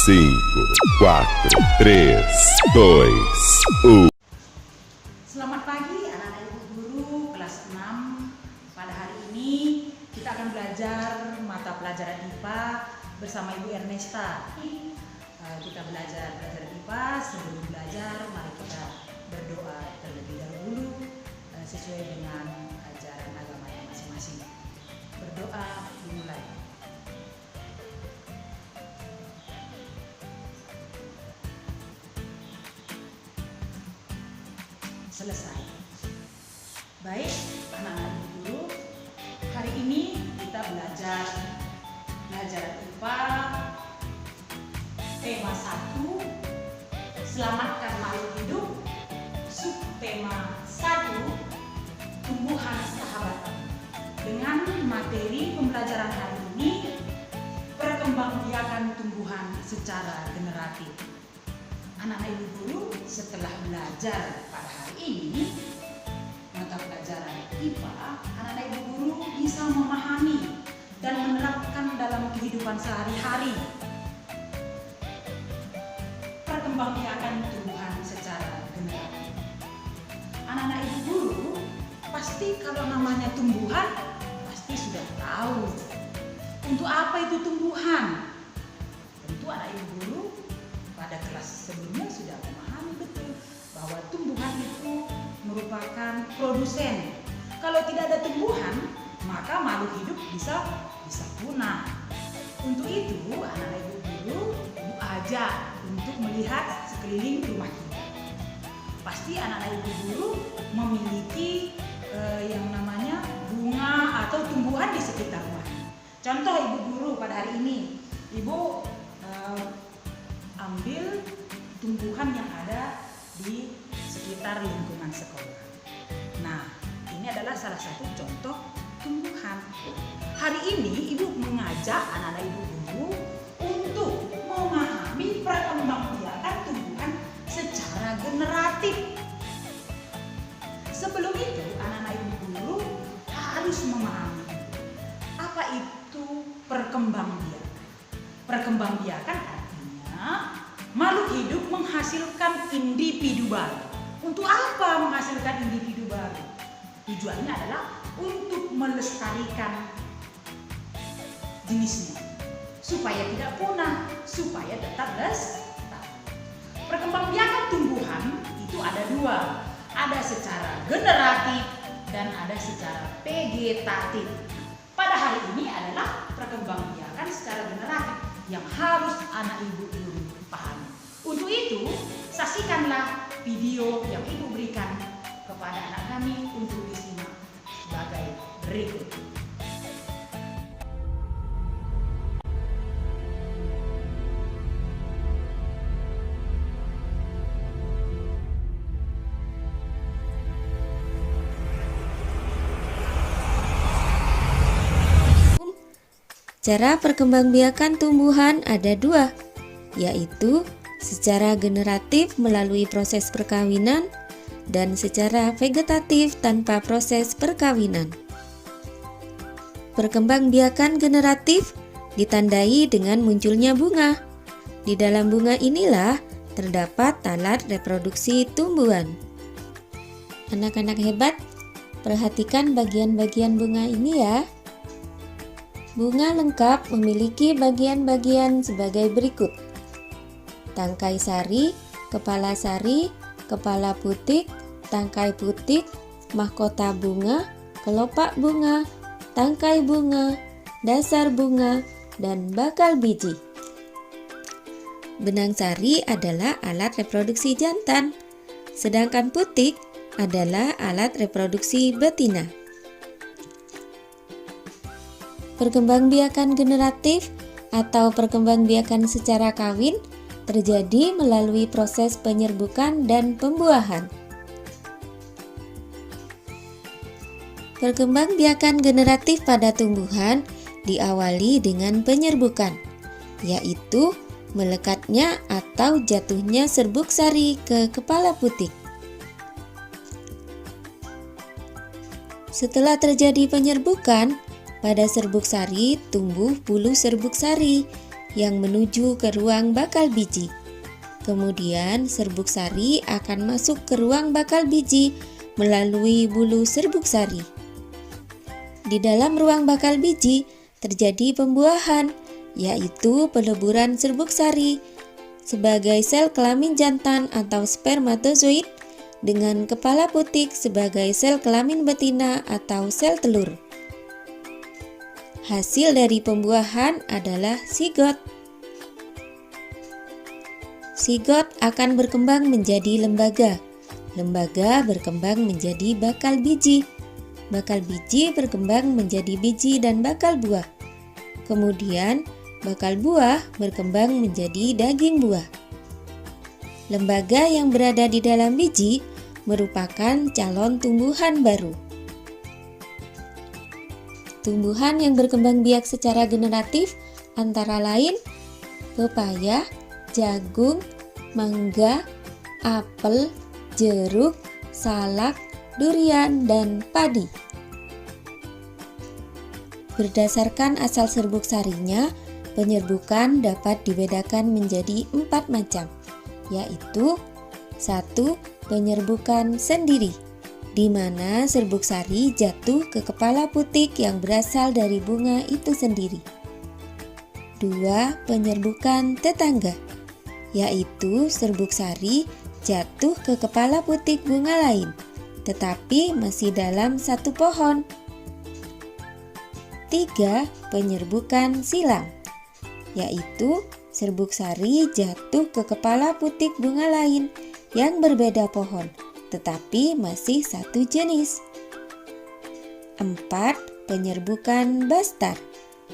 5, 4, 3, 2, 1. Selamat pagi anak-anak ibu guru kelas 6. Pada hari ini kita akan belajar mata pelajaran IPA bersama Ibu Ernesta. Kita belajar IPA. Sebelum belajar mari kita berdoa terlebih dahulu sesuai dengan ajaran agama yang masing-masing. Berdoa dimulai. Selesai. Baik, anak-anak ibu guru, hari ini kita belajar IPA tema 1, selamatkan makhluk hidup. Subtema 1, tumbuhan sahabat. Dengan materi pembelajaran hari ini, perkembangbiakan tumbuhan secara generatif. Anak-anak ibu guru, setelah belajar pada hari ini mata pelajaran IPA, anak-anak ibu guru bisa memahami dan menerapkan dalam kehidupan sehari-hari perkembangbiakan tumbuhan secara generatif. Anak-anak ibu guru pasti kalau namanya tumbuhan pasti sudah tahu untuk apa itu tumbuhan. Tentu anak ibu guru pada kelas sebelumnya sudah memahami betul bahwa tumbuhan itu merupakan produsen. Kalau tidak ada tumbuhan, maka makhluk hidup bisa punah. Untuk itu, anak-anak ibu guru ajak untuk melihat sekeliling rumah kita. Pasti anak-anak ibu guru memiliki yang namanya bunga atau tumbuhan di sekitar rumah. Contoh ibu guru pada hari ini, ibu ambil tumbuhan yang ada di sekitar lingkungan sekolah. Nah, ini adalah salah satu contoh tumbuhan. Hari ini ibu mengajak anak-anak ibu guru untuk memahami perkembangbiakan tumbuhan secara generatif. Sebelum itu, anak-anak ibu guru harus memahami apa itu perkembangbiakan. Perkembangbiakan makhluk hidup menghasilkan individu baru. Untuk apa menghasilkan individu baru? Tujuannya adalah untuk melestarikan jenisnya supaya tidak punah, supaya tetap lestari. Perkembangbiakan tumbuhan itu ada dua, ada secara generatif dan ada secara vegetatif. Pada hari ini adalah perkembangbiakan secara generatif yang harus anak ibu guru pahami. Untuk itu, saksikanlah video yang ibu berikan kepada anak kami untuk disimak sebagai berikut. Cara perkembangbiakan tumbuhan ada dua, yaitu secara generatif melalui proses perkawinan dan secara vegetatif tanpa proses perkawinan. Perkembangbiakan generatif ditandai dengan munculnya bunga. Di dalam bunga inilah terdapat alat reproduksi tumbuhan. Anak-anak hebat, perhatikan bagian-bagian bunga ini ya. Bunga lengkap memiliki bagian-bagian sebagai berikut: tangkai sari, kepala putik, tangkai putik, mahkota bunga, kelopak bunga, tangkai bunga, dasar bunga, dan bakal biji. Benang sari adalah alat reproduksi jantan, sedangkan putik adalah alat reproduksi betina. Perkembangbiakan generatif atau perkembangbiakan secara kawin terjadi melalui proses penyerbukan dan pembuahan. Perkembangbiakan generatif pada tumbuhan diawali dengan penyerbukan, yaitu melekatnya atau jatuhnya serbuk sari ke kepala putik. Setelah terjadi penyerbukan, pada serbuk sari tumbuh bulu serbuk sari yang menuju ke ruang bakal biji. Kemudian serbuk sari akan masuk ke ruang bakal biji melalui bulu serbuk sari. Di dalam ruang bakal biji terjadi pembuahan, yaitu peleburan serbuk sari sebagai sel kelamin jantan atau spermatozoid dengan kepala putik sebagai sel kelamin betina atau sel telur. Hasil dari pembuahan adalah sigot. Sigot akan berkembang menjadi lembaga. Lembaga berkembang menjadi bakal biji. Bakal biji berkembang menjadi biji dan bakal buah. Kemudian, bakal buah berkembang menjadi daging buah. Lembaga yang berada di dalam biji merupakan calon tumbuhan baru. Tumbuhan yang berkembang biak secara generatif antara lain pepaya, jagung, mangga, apel, jeruk, salak, durian, dan padi. Berdasarkan asal serbuk sarinya, penyerbukan dapat dibedakan menjadi 4 macam, yaitu 1. Penyerbukan sendiri, di mana serbuk sari jatuh ke kepala putik yang berasal dari bunga itu sendiri. 2. Penyerbukan tetangga, yaitu serbuk sari jatuh ke kepala putik bunga lain, tetapi masih dalam satu pohon. 3. Penyerbukan silang, yaitu serbuk sari jatuh ke kepala putik bunga lain yang berbeda pohon, tetapi masih satu jenis. 4. Penyerbukan bastar,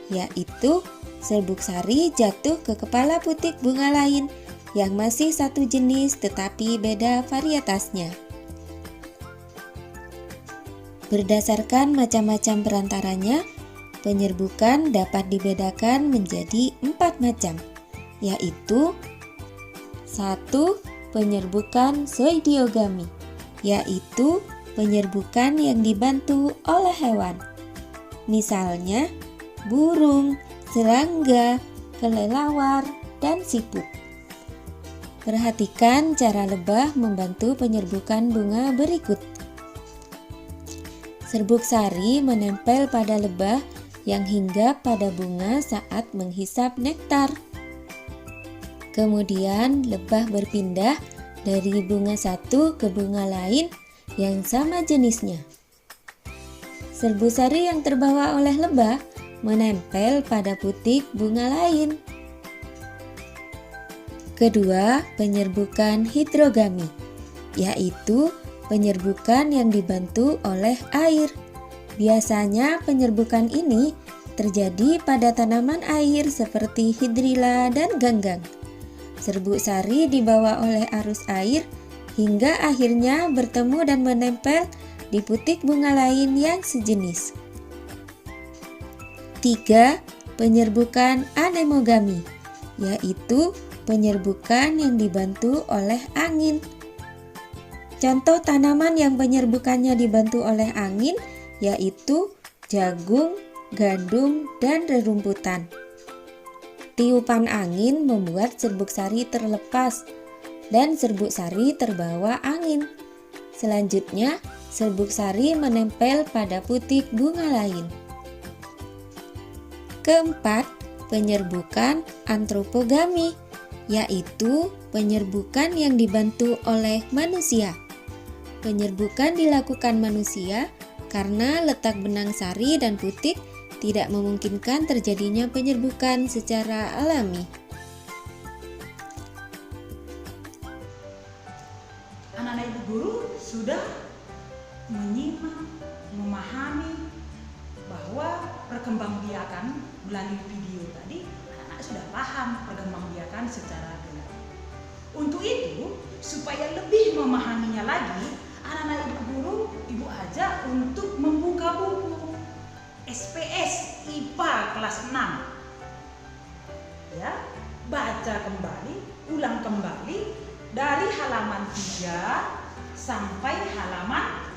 yaitu serbuk sari jatuh ke kepala putik bunga lain yang masih satu jenis tetapi beda varietasnya. Berdasarkan macam-macam perantaranya, penyerbukan dapat dibedakan menjadi 4 macam, yaitu 1. Penyerbukan zoidiogami, yaitu penyerbukan yang dibantu oleh hewan. Misalnya, burung, serangga, kelelawar, dan siput. Perhatikan cara lebah membantu penyerbukan bunga berikut. Serbuk sari menempel pada lebah yang hinggap pada bunga saat menghisap nektar. Kemudian lebah berpindah dari bunga satu ke bunga lain yang sama jenisnya. Serbuk sari yang terbawa oleh lebah menempel pada putik bunga lain. Kedua, penyerbukan hidrogami, yaitu penyerbukan yang dibantu oleh air. Biasanya penyerbukan ini terjadi pada tanaman air seperti hidrilla dan ganggang. Serbuk sari dibawa oleh arus air hingga akhirnya bertemu dan menempel di putik bunga lain yang sejenis. 3. Penyerbukan anemogami, yaitu penyerbukan yang dibantu oleh angin. Contoh tanaman yang penyerbukannya dibantu oleh angin yaitu jagung, gandum, dan rerumputan. Tiupan angin membuat serbuk sari terlepas dan serbuk sari terbawa angin. Selanjutnya, serbuk sari menempel pada putik bunga lain. Keempat, penyerbukan antropogami, yaitu penyerbukan yang dibantu oleh manusia. Penyerbukan dilakukan manusia karena letak benang sari dan putik tidak memungkinkan terjadinya penyerbukan secara alami. Anak-anak ibu guru sudah menyimak, memahami bahwa perkembangbiakan melalui video tadi, anak-anak sudah paham perkembangbiakan secara benar. Untuk itu, supaya lebih memahaminya lagi, anak-anak ibu guru, ibu ajak untuk membuka buku SPS IPA kelas 6. Ya, baca kembali, ulang kembali dari halaman 3 sampai halaman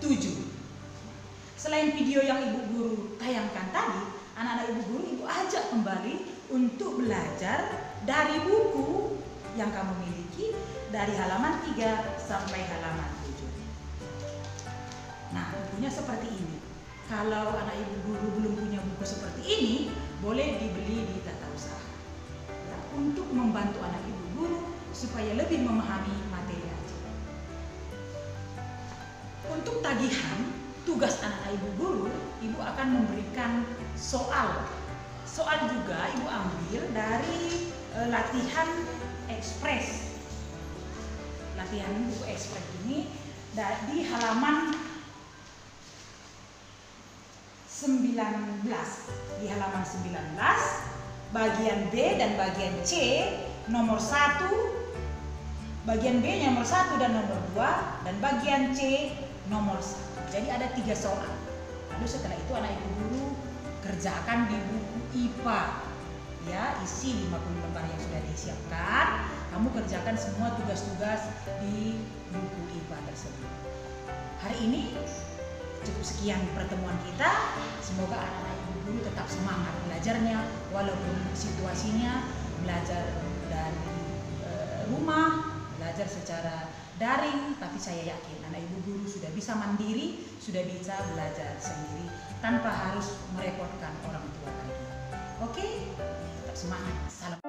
7. Selain video yang ibu guru tayangkan tadi, anak-anak ibu guru ibu ajak kembali untuk belajar dari buku yang kamu miliki dari halaman 3 sampai halaman 7. Nah, bukunya seperti ini. Kalau anak ibu guru belum punya buku seperti ini, boleh dibeli di tata usaha. Nah, untuk membantu anak ibu guru supaya lebih memahami materi ajar. Untuk tagihan tugas anak ibu guru, ibu akan memberikan soal. Soal juga ibu ambil dari latihan ekspres. Latihan buku ekspres ini di halaman 19. Di halaman 19, bagian B dan bagian C nomor 1, bagian B nomor 1 dan nomor 2, dan bagian C nomor 1. Jadi ada 3 soal. Lalu setelah itu anak ibu guru kerjakan di buku IPA. Ya, isi 50 lembar yang sudah disiapkan. Kamu kerjakan semua tugas-tugas di buku IPA tersebut. Hari ini cukup sekian pertemuan kita. Semoga anak-anak ibu guru tetap semangat belajarnya walaupun situasinya belajar dari rumah, belajar secara daring, tapi saya yakin anak ibu guru sudah bisa mandiri, sudah bisa belajar sendiri tanpa harus merepotkan orang tua lagi. Oke? Tetap semangat. Salam.